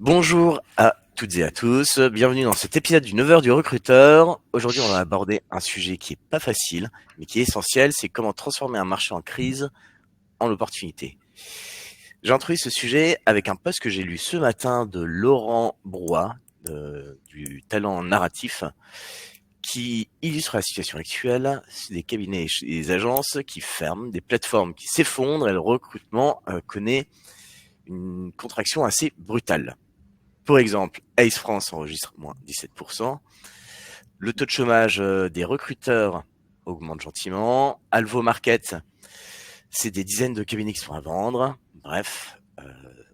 Bonjour à toutes et à tous, bienvenue dans cet épisode du 9h du recruteur. Aujourd'hui, on va aborder un sujet qui est pas facile, mais qui est essentiel, c'est comment transformer un marché en crise en opportunité. J'ai introduit ce sujet avec un post que j'ai lu ce matin de Laurent Brouat, du talent narratif, qui illustre la situation actuelle, des cabinets et des agences qui ferment, des plateformes qui s'effondrent et le recrutement connaît une contraction assez brutale. Pour exemple, Ace France enregistre moins 17%. Le taux de chômage des recruteurs augmente gentiment. Alvo Market, c'est des dizaines de cabinets qui sont à vendre. Bref,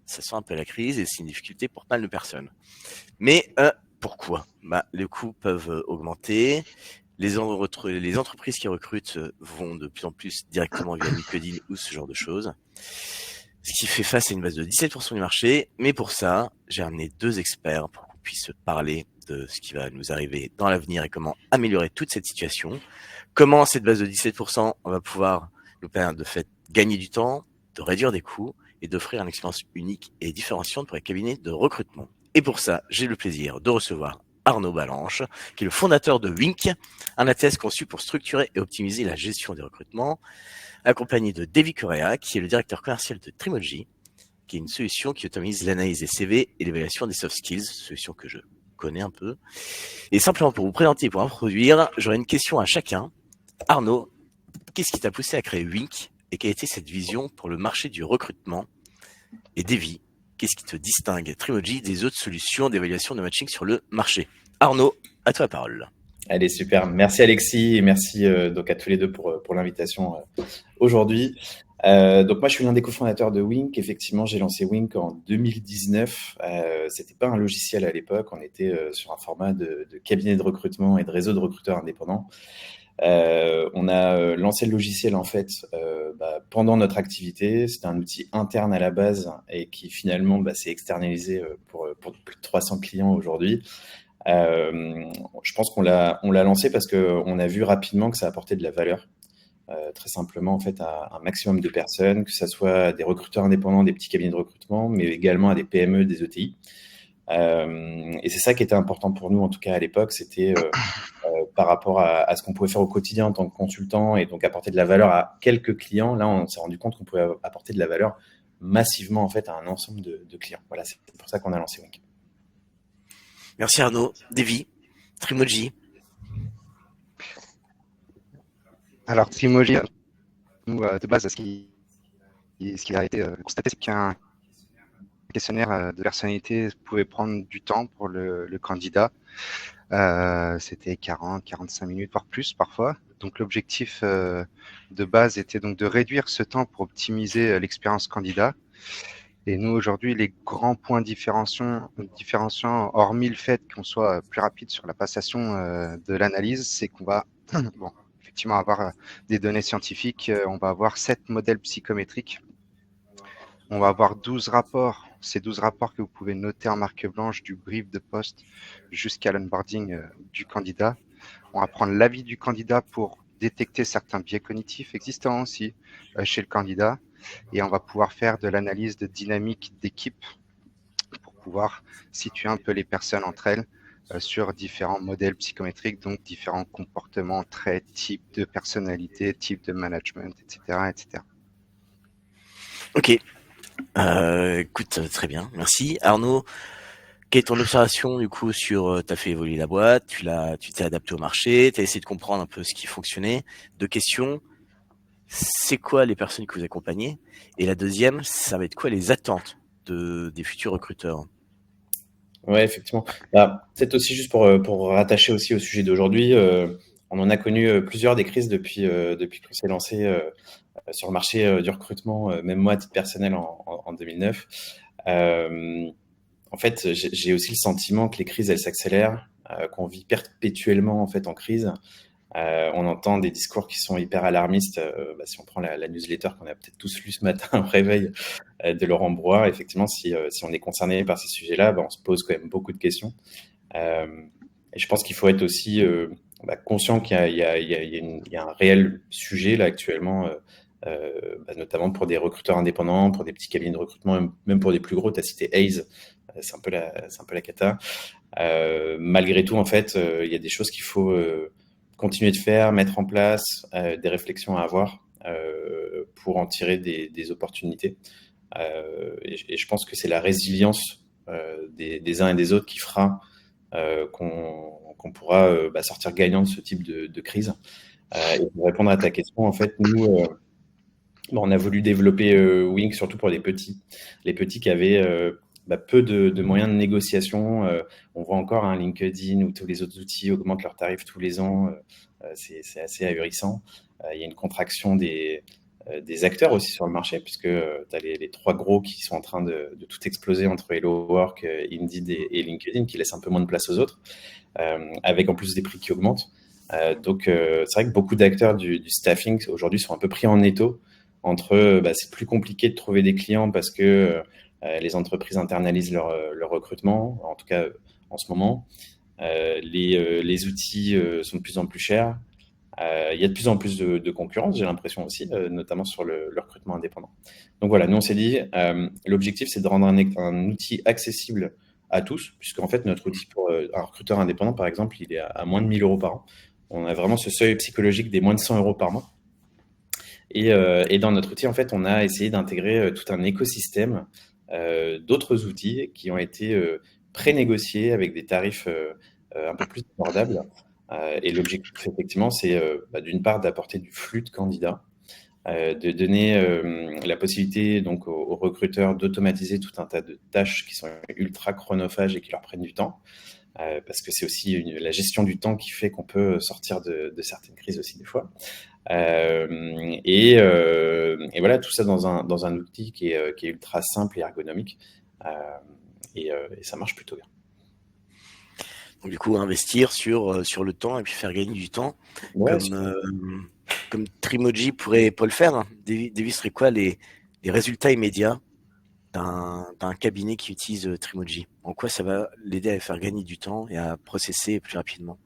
ça sent un peu la crise et c'est une difficulté pour pas mal de personnes. Mais pourquoi ? Les coûts peuvent augmenter. Les entreprises qui recrutent vont de plus en plus directement via LinkedIn ou ce genre de choses. Ce qui fait face à une base de 17% du marché. Mais pour ça, j'ai amené deux experts pour qu'on puisse parler de ce qui va nous arriver dans l'avenir et comment améliorer toute cette situation. Comment cette base de 17% va pouvoir nous permettre de fait gagner du temps, de réduire des coûts et d'offrir une expérience unique et différenciante pour les cabinets de recrutement. Et pour ça, j'ai le plaisir de recevoir Arnaud Balanche, qui est le fondateur de Wink, un ATS conçu pour structurer et optimiser la gestion des recrutements, accompagné de Davy Correa, qui est le directeur commercial de Trimoji, qui est une solution qui automise l'analyse des CV et l'évaluation des soft skills, solution que je connais un peu. Et simplement pour vous présenter et pour introduire, j'aurais une question à chacun. Arnaud, qu'est-ce qui t'a poussé à créer Wink et quelle était cette vision pour le marché du recrutement? Et Davy, qu'est-ce qui te distingue Trimoji des autres solutions d'évaluation de matching sur le marché? Arnaud, à toi la parole. Allez, super. Merci Alexis et merci donc à tous les deux pour l'invitation aujourd'hui. Donc moi, je suis l'un des cofondateurs de Wink. Effectivement, j'ai lancé Wink en 2019. C'était pas un logiciel à l'époque. On était sur un format de cabinet de recrutement et de réseau de recruteurs indépendants. On a lancé le logiciel en fait pendant notre activité. C'était un outil interne à la base et qui finalement s'est externalisé pour plus de 300 clients aujourd'hui. Je pense qu'on l'a lancé parce qu'on a vu rapidement que ça apportait de la valeur. Très simplement en fait à un maximum de personnes, que ce soit des recruteurs indépendants, des petits cabinets de recrutement, mais également à des PME, des ETI. Et c'est ça qui était important pour nous, en tout cas à l'époque, c'était par rapport à ce qu'on pouvait faire au quotidien en tant que consultant et donc apporter de la valeur à quelques clients. Là, on s'est rendu compte qu'on pouvait apporter de la valeur massivement en fait à un ensemble de clients. Voilà, c'est pour ça qu'on a lancé Wink. Merci Arnaud. Davy, Trimoji. Alors, Trimoji, de base, ce qui a été constaté, c'est qu'un questionnaire de personnalité pouvait prendre du temps pour le candidat. C'était 40, 45 minutes, voire plus parfois. Donc, l'objectif de base était donc de réduire ce temps pour optimiser l'expérience candidat. Et nous, aujourd'hui, les grands points différenciants, hormis le fait qu'on soit plus rapide sur la passation de l'analyse, c'est qu'on va effectivement avoir des données scientifiques. On va avoir 7 modèles psychométriques. On va avoir 12 rapports. Ces 12 rapports que vous pouvez noter en marque blanche du brief de poste jusqu'à l'onboarding du candidat. On va prendre l'avis du candidat pour détecter certains biais cognitifs existants aussi chez le candidat. Et on va pouvoir faire de l'analyse de dynamique d'équipe pour pouvoir situer un peu les personnes entre elles sur différents modèles psychométriques, donc différents comportements, traits, types de personnalité, types de management, etc. etc. Ok. Écoute, très bien, merci. Arnaud, quelle est ton observation du coup sur, t'as fait évoluer la boîte, tu t'es adapté au marché, t'as essayé de comprendre un peu ce qui fonctionnait. Deux questions, c'est quoi les personnes que vous accompagnez? Et la deuxième, ça va être quoi les attentes des futurs recruteurs? Ouais, effectivement. Peut-être aussi juste pour rattacher aussi au sujet d'aujourd'hui, on en a connu plusieurs des crises depuis qu'on s'est lancé sur le marché du recrutement, même moi à titre personnel en 2009. En fait, j'ai aussi le sentiment que les crises, elles s'accélèrent, qu'on vit perpétuellement en fait en crise. On entend des discours qui sont hyper alarmistes. Si on prend la newsletter qu'on a peut-être tous lu ce matin au réveil de Laurent Brouat, effectivement, si on est concerné par ces sujets-là, on se pose quand même beaucoup de questions. Et je pense qu'il faut être aussi conscient qu'il y a un réel sujet là actuellement notamment pour des recruteurs indépendants, pour des petits cabinets de recrutement, même pour des plus gros. Tu as cité Hayes, c'est un peu la cata. Malgré tout, en fait, il y a des choses qu'il faut continuer de faire, mettre en place, des réflexions à avoir pour en tirer des opportunités. Et je pense que c'est la résilience des uns et des autres qui fera qu'on pourra sortir gagnant de ce type de crise. Et pour répondre à ta question, en fait, nous, on a voulu développer Wink surtout pour les petits qui avaient peu de moyens de négociation. On voit encore LinkedIn ou tous les autres outils augmentent leurs tarifs tous les ans. C'est assez ahurissant. Il y a une contraction des acteurs aussi sur le marché, puisque tu as les trois gros qui sont en train de tout exploser entre Hello Work, Indeed et LinkedIn, qui laissent un peu moins de place aux autres, avec en plus des prix qui augmentent. Donc, c'est vrai que beaucoup d'acteurs du staffing aujourd'hui sont un peu pris en étau entre c'est plus compliqué de trouver des clients parce que les entreprises internalisent leur recrutement, en tout cas en ce moment. Les outils sont de plus en plus chers. Il y a de plus en plus de concurrence, j'ai l'impression aussi, notamment sur le recrutement indépendant. Donc voilà, nous on s'est dit, l'objectif c'est de rendre un outil accessible à tous, puisqu'en fait notre outil pour un recruteur indépendant, par exemple, il est à moins de 1 000 euros par an. On a vraiment ce seuil psychologique des moins de 100 euros par mois. Et dans notre outil, en fait, on a essayé d'intégrer tout un écosystème d'autres outils qui ont été pré-négociés avec des tarifs un peu plus abordables. Et l'objectif, effectivement, c'est d'une part d'apporter du flux de candidats, de donner la possibilité donc aux recruteurs d'automatiser tout un tas de tâches qui sont ultra chronophages et qui leur prennent du temps. Parce que c'est aussi la gestion du temps qui fait qu'on peut sortir de certaines crises aussi des fois. Et voilà, tout ça dans un outil qui est ultra simple et ergonomique. Et ça marche plutôt bien. Donc, du coup, investir sur le temps et puis faire gagner du temps. Ouais, Comme Trimoji pourrait pas le faire. Hein. Davy serait quoi les résultats immédiats d'un cabinet qui utilise Trimoji? En quoi ça va l'aider à faire gagner du temps et à processer plus rapidement?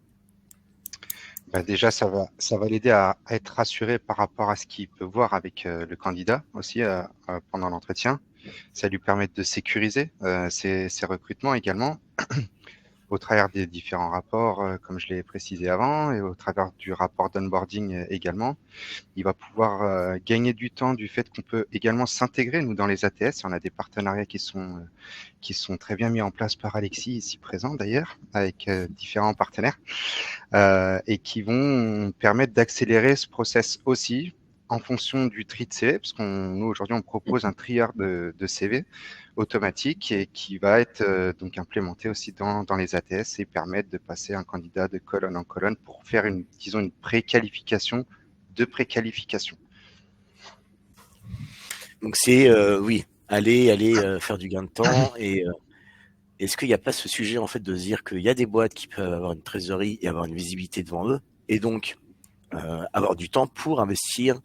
Déjà, ça va l'aider à être rassuré par rapport à ce qu'il peut voir avec le candidat aussi pendant l'entretien. Ça lui permet de sécuriser ses recrutements également au travers des différents rapports, comme je l'ai précisé avant, et au travers du rapport d'onboarding également. Il va pouvoir gagner du temps du fait qu'on peut également s'intégrer, nous, dans les ATS. On a des partenariats qui sont très bien mis en place par Alexis, ici présent d'ailleurs, avec différents partenaires, et qui vont permettre d'accélérer ce process aussi en fonction du tri de CV, parce nous, aujourd'hui, on propose un trieur de CV automatique et qui va être donc implémenté aussi dans les ATS et permettre de passer un candidat de colonne en colonne pour faire une préqualification de préqualification. Donc c'est oui, aller faire du gain de temps. Et est-ce qu'il n'y a pas ce sujet en fait de se dire qu'il y a des boîtes qui peuvent avoir une trésorerie et avoir une visibilité devant eux, et donc avoir du temps pour investir,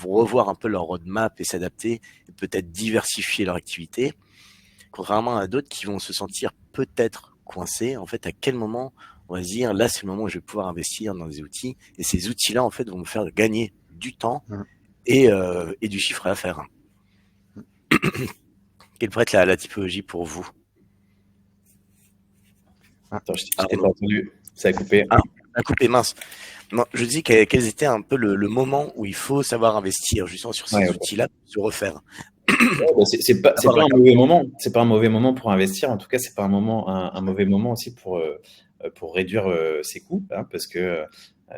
revoir un peu leur roadmap et s'adapter, et peut-être diversifier leur activité, contrairement à d'autres qui vont se sentir peut-être coincés. En fait, à quel moment on va se dire là c'est le moment où je vais pouvoir investir dans des outils, et ces outils-là en fait vont me faire gagner du temps et du chiffre d'affaires. Quelle pourrait être la typologie pour vous? Attends, je t'ai pas entendu, ça a coupé. Ça a coupé, mince. Non, je dis quels étaient un peu le moment où il faut savoir investir justement sur ces outils-là pour se refaire. C'est pas un mauvais moment. C'est pas un mauvais moment pour investir. En tout cas, c'est pas un mauvais moment aussi pour réduire ses coûts, hein, parce que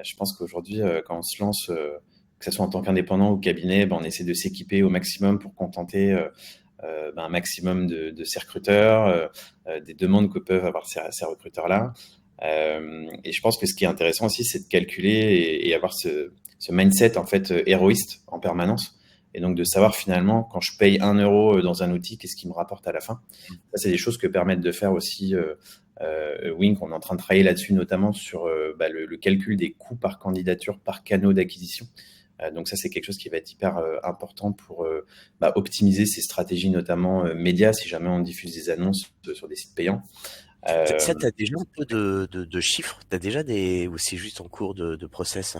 je pense qu'aujourd'hui, quand on se lance, que ce soit en tant qu'indépendant ou cabinet, on essaie de s'équiper au maximum pour contenter un maximum de ces recruteurs, des demandes que peuvent avoir ces recruteurs-là. Et je pense que ce qui est intéressant aussi, c'est de calculer et avoir ce mindset en fait héroïste en permanence. Et donc de savoir finalement, quand je paye 1 euro dans un outil, qu'est-ce qui me rapporte à la fin. Ça, c'est des choses que permettent de faire aussi Wink. On est en train de travailler là-dessus, notamment sur le calcul des coûts par candidature, par canaux d'acquisition. Donc ça, c'est quelque chose qui va être hyper important pour optimiser ces stratégies, notamment médias, si jamais on diffuse des annonces sur des sites payants. Ça, tu as déjà un peu de chiffres? Tu as déjà ou c'est juste en cours de process?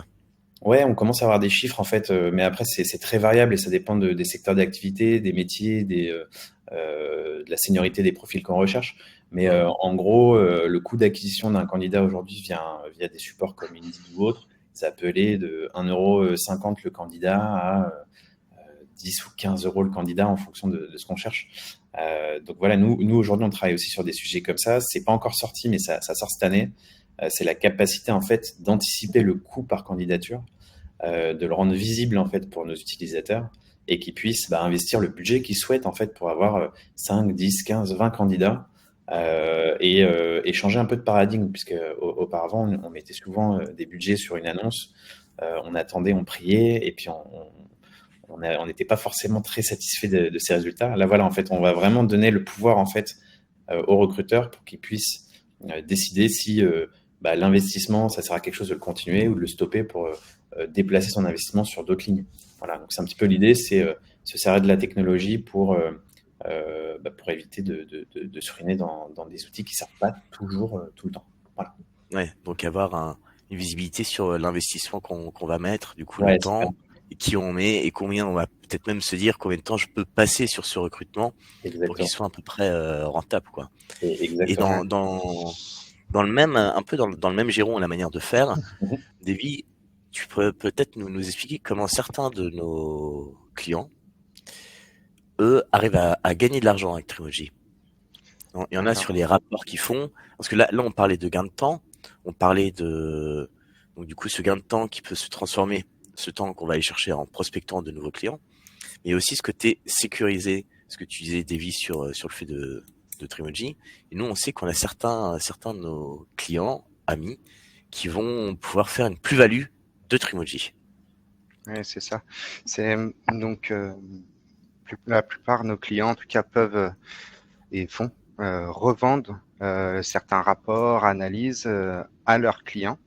Ouais, on commence à avoir des chiffres en fait, mais après c'est très variable et ça dépend des secteurs d'activité, des métiers, de la seniorité des profils qu'on recherche. Mais en gros, le coût d'acquisition d'un candidat aujourd'hui via des supports comme Indeed ou autre, ça peut aller de 1,50 € le candidat à 10 ou 15 € le candidat en fonction de ce qu'on cherche. Donc voilà, nous aujourd'hui, on travaille aussi sur des sujets comme ça. C'est pas encore sorti, mais ça sort cette année. C'est la capacité en fait d'anticiper le coût par candidature, de le rendre visible en fait pour nos utilisateurs et qu'ils puissent investir le budget qu'ils souhaitent en fait pour avoir 5, 10, 15, 20 candidats et changer un peu de paradigme puisque auparavant on mettait souvent des budgets sur une annonce, on attendait, on priait et puis on n'était pas forcément très satisfait de ces résultats. Là voilà, en fait, on va vraiment donner le pouvoir en fait aux recruteurs pour qu'ils puissent décider si l'investissement, ça sert à quelque chose de le continuer ou de le stopper pour déplacer son investissement sur d'autres lignes. Voilà, donc c'est un petit peu l'idée, c'est se servir de la technologie pour éviter de se ruiner dans des outils qui ne servent pas toujours tout le temps. Voilà. Ouais, donc avoir une visibilité sur l'investissement qu'on va mettre, du coup le Ouais, temps, et qui on met et combien on va peut-être même se dire combien de temps je peux passer sur ce recrutement pour qu'il exactement. soit à peu près rentable, quoi. Et Exactement. dans le même un peu dans le même giron la manière de faire, Mhm. Davy, tu peux peut-être nous expliquer comment certains de nos clients, eux, arrivent à gagner de l'argent avec Trimoji. Il y en a sur les Alors, rapports qu'ils font, parce que là on parlait de gain de temps, on parlait donc du coup ce gain de temps qui peut se transformer, ce temps qu'on va aller chercher en prospectant de nouveaux clients, mais aussi ce côté sécurisé, ce que tu disais Davy sur le fait de Trimoji. Et nous on sait qu'on a certains de nos clients, amis, qui vont pouvoir faire une plus-value de Trimoji. ouais, c'est ça. C'est donc la plupart de nos clients, en tout cas, peuvent et font revendre certains rapports, analyses à leurs clients,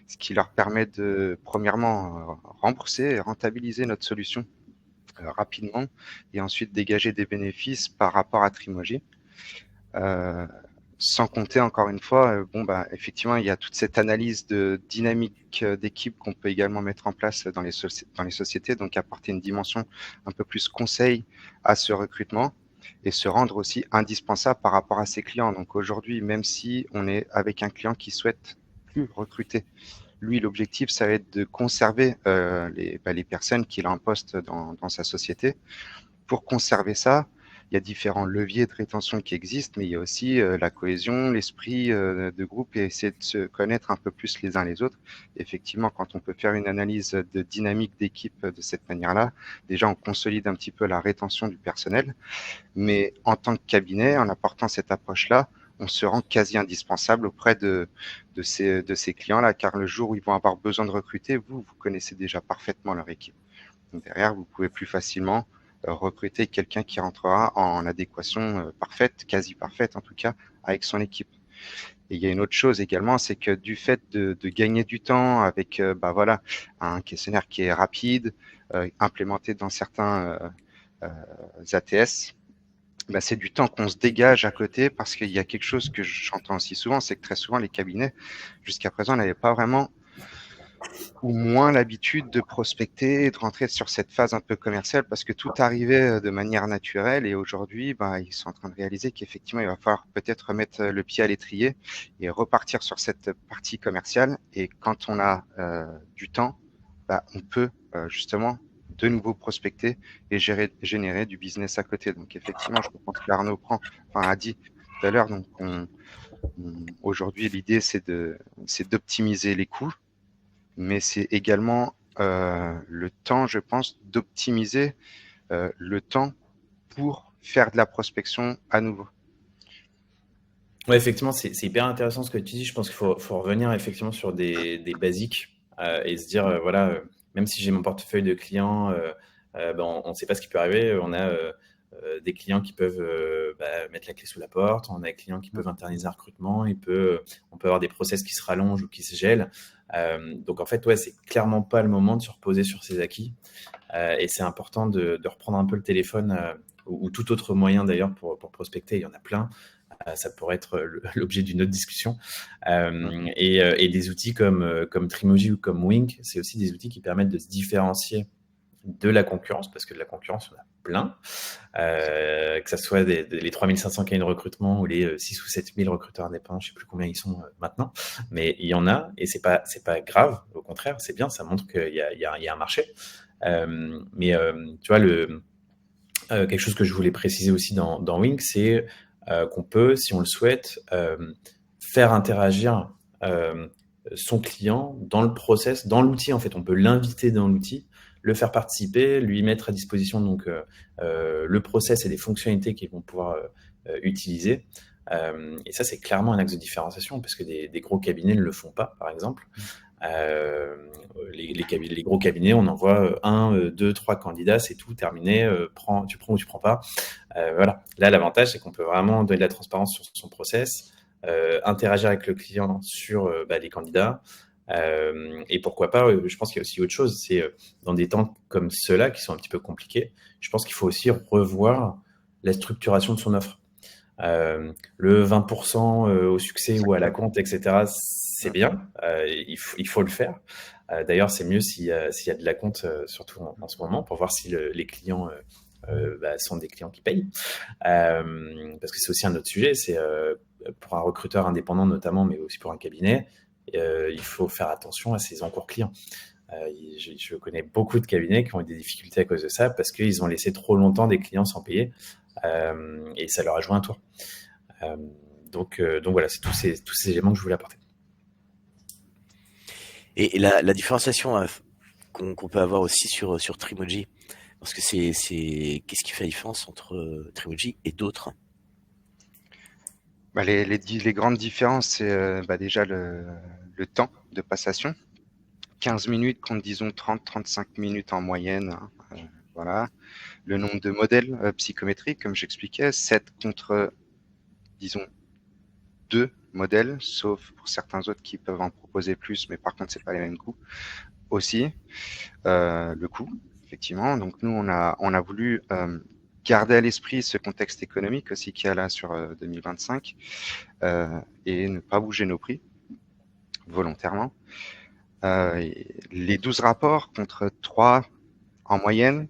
ce qui leur permet de, premièrement, rembourser et rentabiliser notre solution rapidement et ensuite dégager des bénéfices par rapport à Trimoji. Euh, Sans compter encore une fois, effectivement, il y a toute cette analyse de dynamique d'équipe qu'on peut également mettre en place dans les sociétés, donc apporter une dimension un peu plus conseil à ce recrutement et se rendre aussi indispensable par rapport à ses clients. Donc aujourd'hui, même si on est avec un client qui souhaite plus recruter, lui, l'objectif, ça va être de conserver les personnes qu'il a en poste dans sa société. Pour conserver ça, il y a différents leviers de rétention qui existent, mais il y a aussi la cohésion, l'esprit de groupe et essayer de se connaître un peu plus les uns les autres. Effectivement, quand on peut faire une analyse de dynamique d'équipe de cette manière-là, déjà on consolide un petit peu la rétention du personnel, mais en tant que cabinet, en apportant cette approche-là, on se rend quasi indispensable auprès de ces clients-là, car le jour où ils vont avoir besoin de recruter, vous connaissez déjà parfaitement leur équipe. Donc derrière, vous pouvez plus facilement recruter quelqu'un qui rentrera en adéquation parfaite, quasi parfaite en tout cas, avec son équipe. Et il y a une autre chose également, c'est que du fait de gagner du temps avec un questionnaire qui est rapide, implémenté dans certains ATS, c'est du temps qu'on se dégage à côté parce qu'il y a quelque chose que j'entends aussi souvent, c'est que très souvent les cabinets, jusqu'à présent, n'avaient pas vraiment ou moins l'habitude de prospecter et de rentrer sur cette phase un peu commerciale parce que tout arrivait de manière naturelle et aujourd'hui, ils sont en train de réaliser qu'effectivement, il va falloir peut-être remettre le pied à l'étrier et repartir sur cette partie commerciale. Et quand on a du temps, on peut justement de nouveau prospecter et générer du business à côté. Donc effectivement, je pense qu'Arnaud a dit tout à l'heure, donc aujourd'hui, l'idée, c'est d'optimiser les coûts, mais c'est également le temps, je pense, d'optimiser le temps pour faire de la prospection à nouveau. Ouais, effectivement, c'est hyper intéressant ce que tu dis. Je pense qu'il faut revenir effectivement sur des basiques et se dire, même si j'ai mon portefeuille de clients, on ne sait pas ce qui peut arriver. On a des clients qui peuvent mettre la clé sous la porte. On a des clients qui peuvent internaliser un recrutement. On peut avoir des process qui se rallongent ou qui se gèlent. Donc en fait, ouais, c'est clairement pas le moment de se reposer sur ses acquis. Et c'est important de reprendre un peu le téléphone ou tout autre moyen d'ailleurs pour prospecter. Il y en a plein. Ça pourrait être l'objet d'une autre discussion. Et des outils comme Trimoji ou comme Wink, c'est aussi des outils qui permettent de se différencier de la concurrence, parce que de la concurrence, on a plein, que ce soit les 3500 cabinets de recrutement ou les 6 ou 7000 recruteurs indépendants, je ne sais plus combien ils sont maintenant, mais il y en a, et c'est pas grave, au contraire, c'est bien, ça montre qu'il y a un marché. Mais tu vois, quelque chose que je voulais préciser aussi dans Wink, c'est qu'on peut, si on le souhaite, faire interagir son client dans le process, dans l'outil en fait. On peut l'inviter dans l'outil, le faire participer, lui mettre à disposition donc le process et les fonctionnalités qu'ils vont pouvoir utiliser. Et ça, c'est clairement un axe de différenciation parce que des gros cabinets ne le font pas, par exemple. Les gros cabinets, on envoie 1, 2, 3 candidats, c'est tout, terminé, tu prends ou tu prends pas. Voilà. Là, l'avantage, c'est qu'on peut vraiment donner de la transparence sur son process, interagir avec le client sur les candidats. Et pourquoi pas, je pense qu'il y a aussi autre chose, c'est dans des temps comme ceux-là, qui sont un petit peu compliqués, je pense qu'il faut aussi revoir la structuration de son offre. Le 20% au succès ou à la compte, etc., c'est bien, il faut le faire. D'ailleurs, c'est mieux s'il y a de la compte, surtout en ce moment, pour voir si les clients sont des clients qui payent. Parce que c'est aussi un autre sujet, c'est pour un recruteur indépendant notamment, mais aussi pour un cabinet, il faut faire attention à ses encours clients. Je connais beaucoup de cabinets qui ont eu des difficultés à cause de ça parce qu'ils ont laissé trop longtemps des clients sans payer et ça leur a joué un tour. Donc voilà, c'est tous ces éléments que je voulais apporter. Et la différenciation qu'on peut avoir aussi sur Trimoji, parce que qu'est-ce qui fait la différence entre Trimoji et d'autres? Les grandes différences, c'est déjà le temps de passation. 15 minutes contre, disons, 30-35 minutes en moyenne. Voilà. Le nombre de modèles psychométriques, comme j'expliquais, 7 contre, disons, 2 modèles, sauf pour certains autres qui peuvent en proposer plus, mais par contre, c'est pas les mêmes coûts. Aussi, le coût, effectivement. Donc, nous, on a voulu garder à l'esprit ce contexte économique aussi qu'il y a là sur 2025 et ne pas bouger nos prix volontairement. Les 12 rapports contre 3 en moyenne,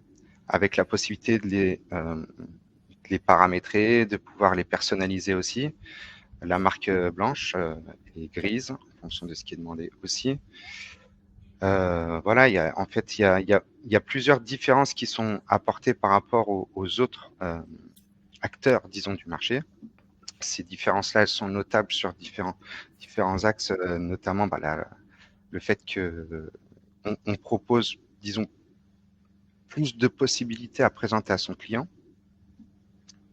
avec la possibilité de les paramétrer, de pouvoir les personnaliser aussi. La marque blanche et grise, en fonction de ce qui est demandé aussi. Voilà, il y a plusieurs différences qui sont apportées par rapport aux autres acteurs, disons, du marché. Ces différences-là, elles sont notables sur différents axes, notamment le fait que on propose, disons, plus de possibilités à présenter à son client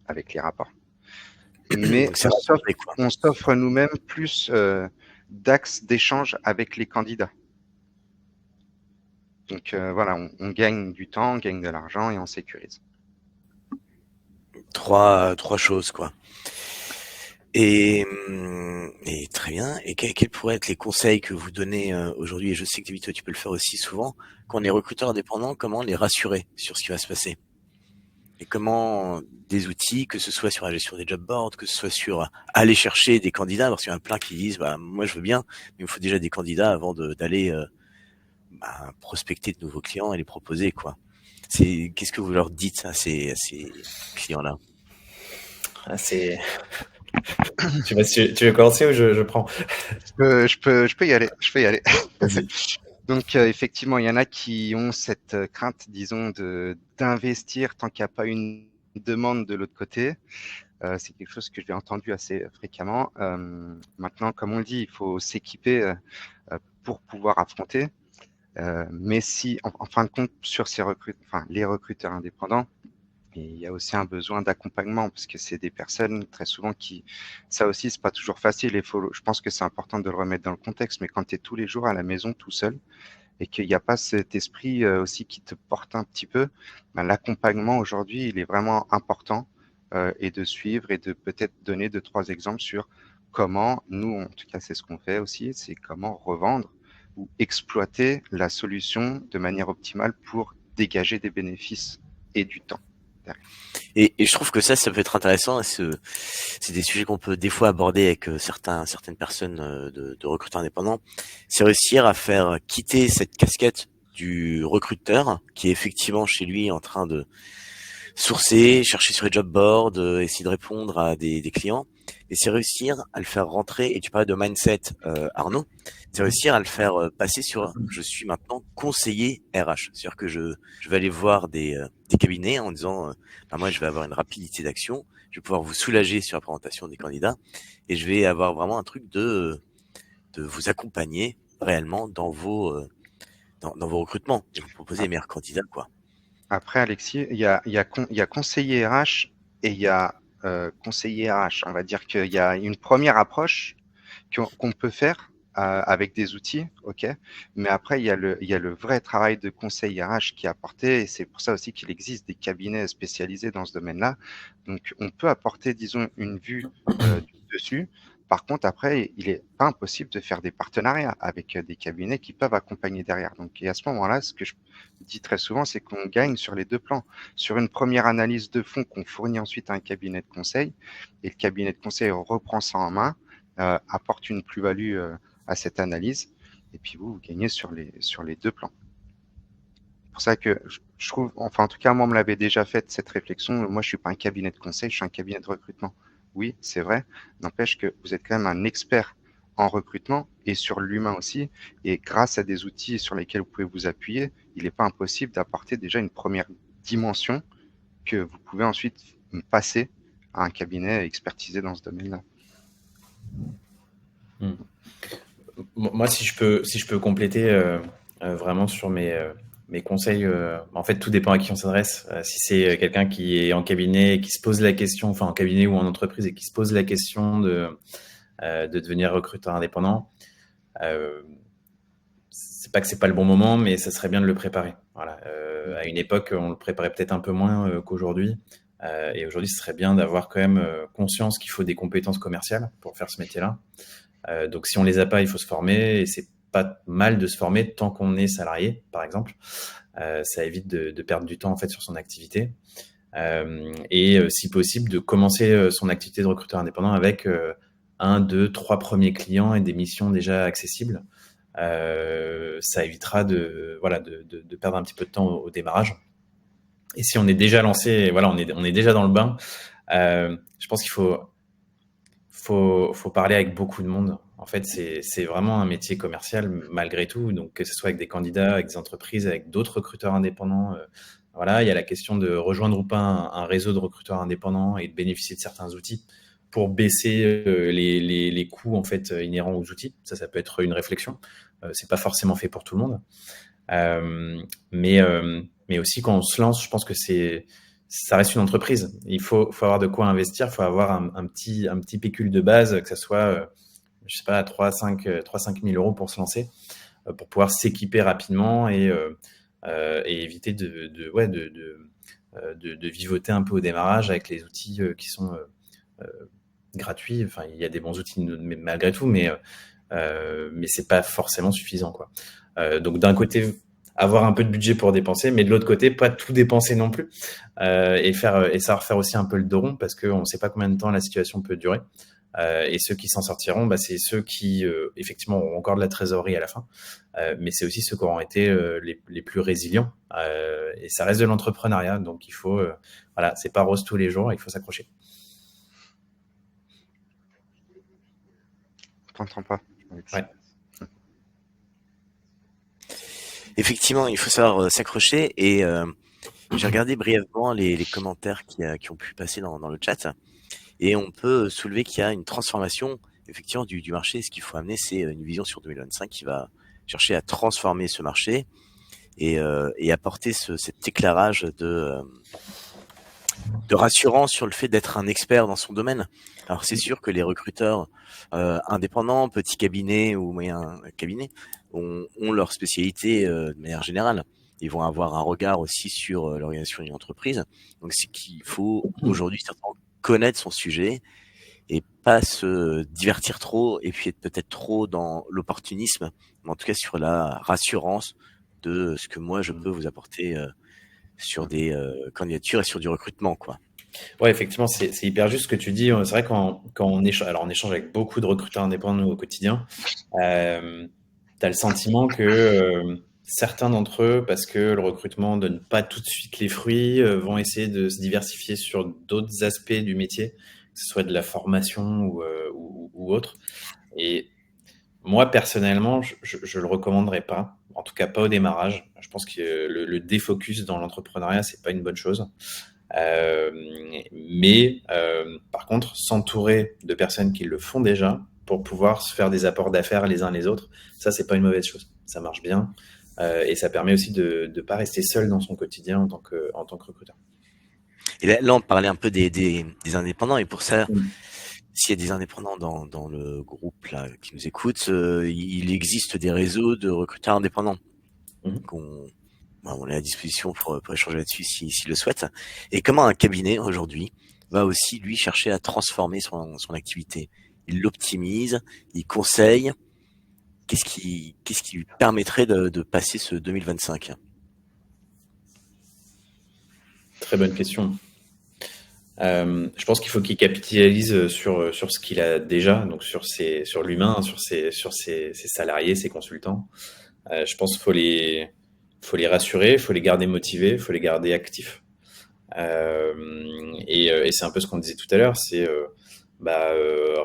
avec les rapports. Mais on s'offre nous-mêmes plus d'axes d'échange avec les candidats. Donc voilà, on gagne du temps, on gagne de l'argent et on sécurise. Trois choses, quoi. Et très bien. Et quels pourraient être les conseils que vous donnez aujourd'hui? Et je sais que David, toi, tu peux le faire aussi souvent. Quand on est recruteur indépendant, comment les rassurer sur ce qui va se passer? Et comment des outils, que ce soit sur la gestion des job boards, que ce soit sur aller chercher des candidats, parce qu'il y en a plein qui disent, moi je veux bien, mais il me faut déjà des candidats avant d'aller prospecter de nouveaux clients et les proposer, quoi. Qu'est-ce que vous leur dites à ces clients-là? Tu veux commencer ou je prends? Je peux y aller. Donc effectivement, il y en a qui ont cette crainte, disons, d'investir tant qu'il n'y a pas une demande de l'autre côté. C'est quelque chose que j'ai entendu assez fréquemment. Maintenant, comme on le dit, il faut s'équiper pour pouvoir affronter. Mais si, en fin de compte, sur les recruteurs indépendants, et il y a aussi un besoin d'accompagnement parce que c'est des personnes très souvent ça aussi, c'est pas toujours facile. Je pense que c'est important de le remettre dans le contexte, mais quand tu es tous les jours à la maison tout seul et qu'il n'y a pas cet esprit aussi qui te porte un petit peu, l'accompagnement aujourd'hui, il est vraiment important et de suivre et de peut-être donner 2-3 exemples sur comment nous, en tout cas, c'est ce qu'on fait aussi, c'est comment revendre ou exploiter la solution de manière optimale pour dégager des bénéfices et du temps Et je trouve que ça peut être intéressant. C'est des sujets qu'on peut des fois aborder avec certaines personnes de recruteurs indépendants. C'est réussir à faire quitter cette casquette du recruteur qui est effectivement chez lui en train de sourcer, chercher sur les job boards, essayer de répondre à des clients. Et c'est réussir à le faire rentrer, et tu parlais de mindset, Arnaud, c'est réussir à le faire passer sur je suis maintenant conseiller RH. C'est-à-dire que je vais aller voir des cabinets en disant moi je vais avoir une rapidité d'action, je vais pouvoir vous soulager sur la présentation des candidats, et je vais avoir vraiment un truc de vous accompagner réellement dans vos recrutements, et vous proposer les meilleurs candidats, quoi. Après, Alexis, il y a conseiller RH et il y a conseiller RH. On va dire qu'il y a une première approche qu'on peut faire avec des outils, ok. Mais après, il y a le vrai travail de conseil RH qui est apporté, et c'est pour ça aussi qu'il existe des cabinets spécialisés dans ce domaine-là. Donc, on peut apporter, disons, une vue dessus. Par contre, après, il est pas impossible de faire des partenariats avec des cabinets qui peuvent accompagner derrière. Donc, et à ce moment-là, ce que je dis très souvent, c'est qu'on gagne sur les deux plans. Sur une première analyse de fond qu'on fournit ensuite à un cabinet de conseil, et le cabinet de conseil reprend ça en main, apporte une plus-value à cette analyse, et puis vous gagnez sur les deux plans. C'est pour ça que je trouve, enfin en tout cas moi on me l'avait déjà fait cette réflexion. Moi je suis pas un cabinet de conseil, je suis un cabinet de recrutement. Oui, c'est vrai, n'empêche que vous êtes quand même un expert en recrutement et sur l'humain aussi, et grâce à des outils sur lesquels vous pouvez vous appuyer, il n'est pas impossible d'apporter déjà une première dimension que vous pouvez ensuite passer à un cabinet expertisé dans ce domaine-là. Moi, si je peux compléter vraiment sur mes conseils, en fait, tout dépend à qui on s'adresse. Si c'est quelqu'un qui est en cabinet et qui se pose la question, enfin en cabinet ou en entreprise, et qui se pose la question de devenir recruteur indépendant, c'est pas que c'est pas le bon moment, mais ça serait bien de le préparer. Voilà. À une époque, on le préparait peut-être un peu moins qu'aujourd'hui. Et aujourd'hui, ce serait bien d'avoir quand même conscience qu'il faut des compétences commerciales pour faire ce métier-là. Donc, si on les a pas, il faut se former, et c'est pas mal de se former tant qu'on est salarié, par exemple. Ça évite de perdre du temps en fait sur son activité. Et si possible, de commencer son activité de recruteur indépendant avec 1, 2, 3 premiers clients et des missions déjà accessibles. Ça évitera de perdre un petit peu de temps au démarrage. Et si on est déjà lancé, voilà, on est déjà dans le bain, je pense qu'il faut parler avec beaucoup de monde. En fait, c'est vraiment un métier commercial malgré tout. Donc, que ce soit avec des candidats, avec des entreprises, avec d'autres recruteurs indépendants. Voilà, il y a la question de rejoindre ou pas un réseau de recruteurs indépendants et de bénéficier de certains outils pour baisser les coûts en fait inhérents aux outils. Ça peut être une réflexion. C'est pas forcément fait pour tout le monde. Mais aussi quand on se lance, je pense que ça reste une entreprise. Il faut avoir de quoi investir, il faut avoir un petit pécule de base, que ça soit, je sais pas, 3-5 000 euros pour se lancer, pour pouvoir s'équiper rapidement et éviter de vivoter un peu au démarrage avec les outils qui sont gratuits. Enfin, il y a des bons outils malgré tout, mais c'est pas forcément suffisant, quoi. Donc d'un côté, avoir un peu de budget pour dépenser, mais de l'autre côté, pas tout dépenser non plus, et savoir faire aussi un peu le dos rond, parce qu'on ne sait pas combien de temps la situation peut durer. Et ceux qui s'en sortiront, c'est ceux qui effectivement auront encore de la trésorerie à la fin, mais c'est aussi ceux qui auront été les plus résilients. Et ça reste de l'entrepreneuriat, donc il faut, voilà, c'est pas rose tous les jours, il faut s'accrocher. Je t'entends pas. Ouais. Effectivement, il faut savoir s'accrocher, et j'ai regardé brièvement les commentaires qui ont pu passer dans le chat, et on peut soulever qu'il y a une transformation effectivement du marché. Ce qu'il faut amener, c'est une vision sur 2025 qui va chercher à transformer ce marché et apporter cet éclairage de rassurance sur le fait d'être un expert dans son domaine. Alors c'est sûr que les recruteurs indépendants, petits cabinets ou moyens cabinets ont leur spécialité de manière générale. Ils vont avoir un regard aussi sur l'organisation d'une entreprise. Donc c'est qu'il faut aujourd'hui certainement connaître son sujet et pas se divertir trop, et puis être peut-être trop dans l'opportunisme, mais en tout cas sur la rassurance de ce que moi je peux vous apporter sur des candidatures et sur du recrutement, quoi. Ouais, effectivement, c'est hyper juste ce que tu dis. C'est vrai quand on échange, alors on échange avec beaucoup de recruteurs indépendants au quotidien, tu as le sentiment que certains d'entre eux, parce que le recrutement donne pas tout de suite les fruits, vont essayer de se diversifier sur d'autres aspects du métier, que ce soit de la formation ou autre. Et moi, personnellement, je le recommanderais pas. En tout cas, pas au démarrage. Je pense que le défocus dans l'entrepreneuriat, c'est pas une bonne chose. Mais par contre, s'entourer de personnes qui le font déjà pour pouvoir se faire des apports d'affaires les uns les autres, ça, c'est pas une mauvaise chose. Ça marche bien. Et ça permet aussi de ne pas rester seul dans son quotidien en tant que recruteur. Et là, on parlait un peu des indépendants, et pour ça, Mm. s'il y a des indépendants dans le groupe là qui nous écoutent, il existe des réseaux de recruteurs indépendants Mhm. on est à disposition pour échanger là-dessus s'il le souhaite. Et comment un cabinet aujourd'hui va aussi lui chercher à transformer son activité. Il l'optimise, il conseille. Qu'est-ce qui lui permettrait de passer ce 2025? Très bonne question. Je pense qu'il faut qu'il capitalise sur ce qu'il a déjà, donc sur l'humain, sur ses salariés, ses consultants. Je pense qu'il faut les rassurer, il faut les garder motivés, il faut les garder actifs. Et c'est un peu ce qu'on disait tout à l'heure, c'est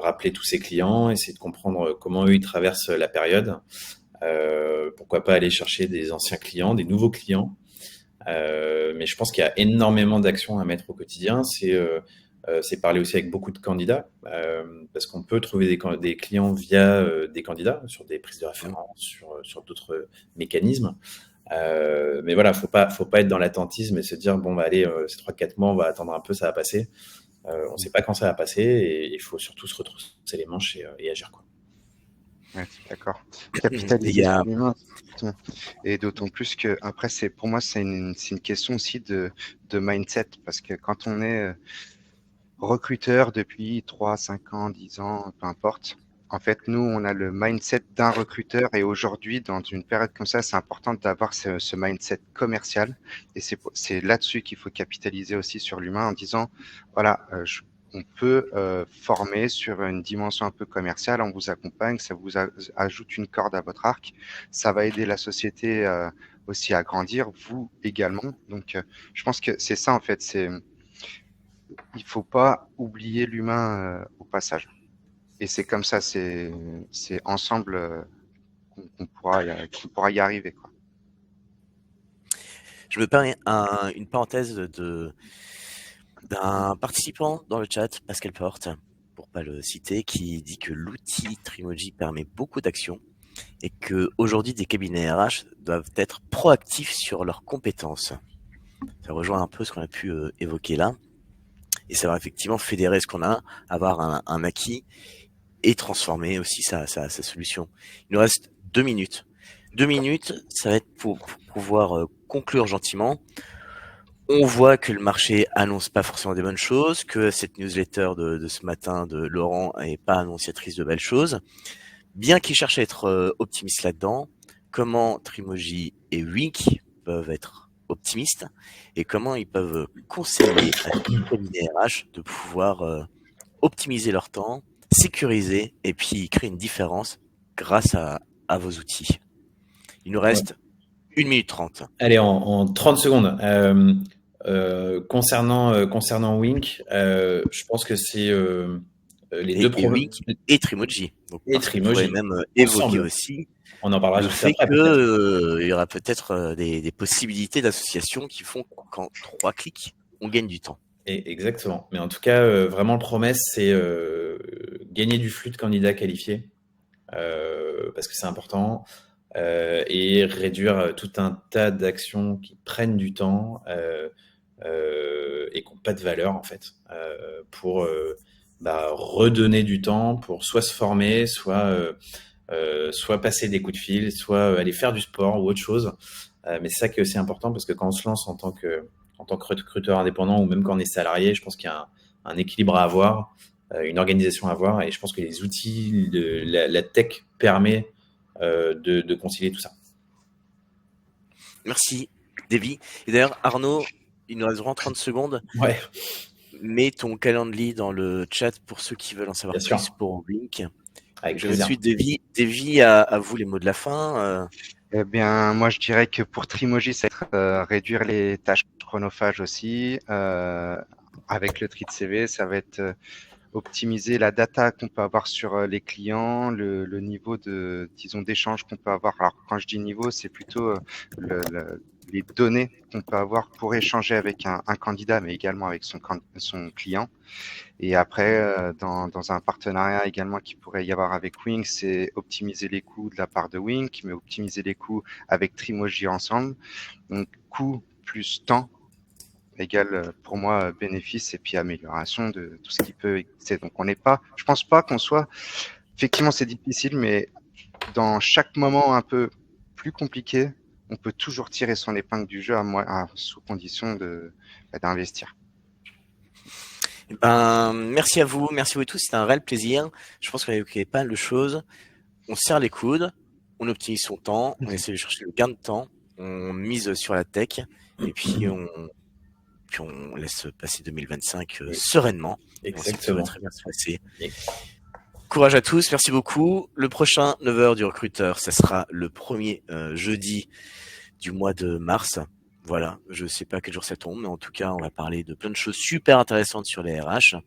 rappeler tous ses clients, essayer de comprendre comment eux ils traversent la période. Pourquoi pas aller chercher des anciens clients, des nouveaux clients. Mais je pense qu'il y a énormément d'actions à mettre au quotidien. C'est parler aussi avec beaucoup de candidats, parce qu'on peut trouver des clients via des candidats, sur des prises de référence, sur d'autres mécanismes. Mais voilà, faut pas être dans l'attentisme et se dire bon bah allez, ces 3-4 mois, on va attendre un peu, ça va passer. On sait pas quand ça va passer et il faut surtout se retrousser les manches et agir, quoi. Ouais, d'accord. Il y Capitaliser sur a l'humain, effectivement. Et d'autant plus que après, pour moi, c'est une question aussi de mindset, parce que quand on est recruteur depuis 3, 5 ans, 10 ans, peu importe. En fait, nous, on a le mindset d'un recruteur et aujourd'hui, dans une période comme ça, c'est important d'avoir ce mindset commercial et c'est là-dessus qu'il faut capitaliser aussi sur l'humain en disant, voilà, on peut former sur une dimension un peu commerciale, on vous accompagne, ça vous ajoute une corde à votre arc, ça va aider la société aussi à grandir, vous également. Donc, je pense que c'est ça en fait, il faut pas oublier l'humain au passage. Et c'est comme ça, c'est ensemble qu'on pourra y arriver, quoi. Je me permets une parenthèse d'un participant dans le chat, Pascal Porte, pour pas le citer, qui dit que l'outil Trimoji permet beaucoup d'actions et que aujourd'hui des cabinets RH doivent être proactifs sur leurs compétences. Ça rejoint un peu ce qu'on a pu évoquer là, et ça va effectivement fédérer ce qu'on a, avoir un acquis et transformer aussi sa solution. Il nous reste 2 minutes. 2 minutes, ça va être pour pouvoir conclure gentiment. On voit que le marché annonce pas forcément des bonnes choses, que cette newsletter de ce matin de Laurent est pas annonciatrice de belles choses. Bien qu'il cherche à être optimiste là-dedans, comment Trimoji et Wink peuvent être optimistes et comment ils peuvent conseiller à tous les cabinets RH de pouvoir optimiser leur temps, sécuriser et puis créer une différence grâce à vos outils. Il nous Ouais. reste 1 minute 30. Allez, en 30 secondes. Concernant Wink, je pense que c'est les deux Et problèmes. Wink et Trimoji. Donc, Et parce qu'on pourrait Trimoji, même évoquer ensemble. aussi On en parlera le juste fait après, que peut-être. il y aura peut-être des possibilités d'association qui font qu'en 3 clics, on gagne du temps. Exactement. Mais en tout cas, vraiment, le promesse, c'est gagner du flux de candidats qualifiés, parce que c'est important, et réduire tout un tas d'actions qui prennent du temps et qui n'ont pas de valeur, en fait, pour redonner du temps pour soit se former, soit passer des coups de fil, soit aller faire du sport ou autre chose. Mais c'est ça qui est aussi important, parce que quand on se lance en tant que recruteur indépendant ou même quand on est salarié, je pense qu'il y a un équilibre à avoir, une organisation à avoir, et je pense que les outils, la tech permet de concilier tout ça. Merci Davy. Et d'ailleurs, Arnaud, il nous reste vraiment 30 secondes. Ouais, Mets ton calendrier dans le chat pour ceux qui veulent en savoir Bien sûr. plus pour Wink. avec Je plaisir. suis Davy. Davy, à vous les mots de la fin. Eh bien, moi, je dirais que pour Trimoji, c'est réduire les tâches chronophages aussi. Avec le tri de CV, ça va être optimiser la data qu'on peut avoir sur les clients, le niveau de, disons, d'échange qu'on peut avoir. Alors, quand je dis niveau, c'est plutôt les données qu'on peut avoir pour échanger avec un candidat, mais également avec son client. Et après, dans un partenariat également qui pourrait y avoir avec Wink, c'est optimiser les coûts de la part de Wink, mais optimiser les coûts avec Trimoji ensemble. Donc, coût plus temps égale pour moi bénéfice et puis amélioration de tout ce qui peut exister. Donc, on n'est pas, je pense pas qu'on soit, effectivement, c'est difficile, mais dans chaque moment un peu plus compliqué, on peut toujours tirer son épingle du jeu sous condition d'investir. Merci à vous tous, c'était un réel plaisir. Je pense qu'on a évoqué pas mal de choses. On serre les coudes, on optimise son temps, on essaie de chercher le gain de temps, on mise sur la tech, et puis on laisse passer 2025 sereinement. Exactement. Ça va très bien se passer. Courage à tous, merci beaucoup. Le prochain 9h du recruteur, ça sera le premier jeudi du mois de mars. Voilà, je sais pas quel jour ça tombe, mais en tout cas, on va parler de plein de choses super intéressantes sur les RH.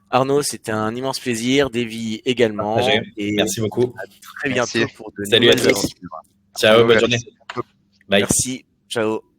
Arnaud, c'était un immense plaisir. Davy également. Et merci beaucoup. À très bientôt pour de Salut nouvelles à tous. aventures. Ciao, bonne journée. Merci. Bye. Merci, ciao.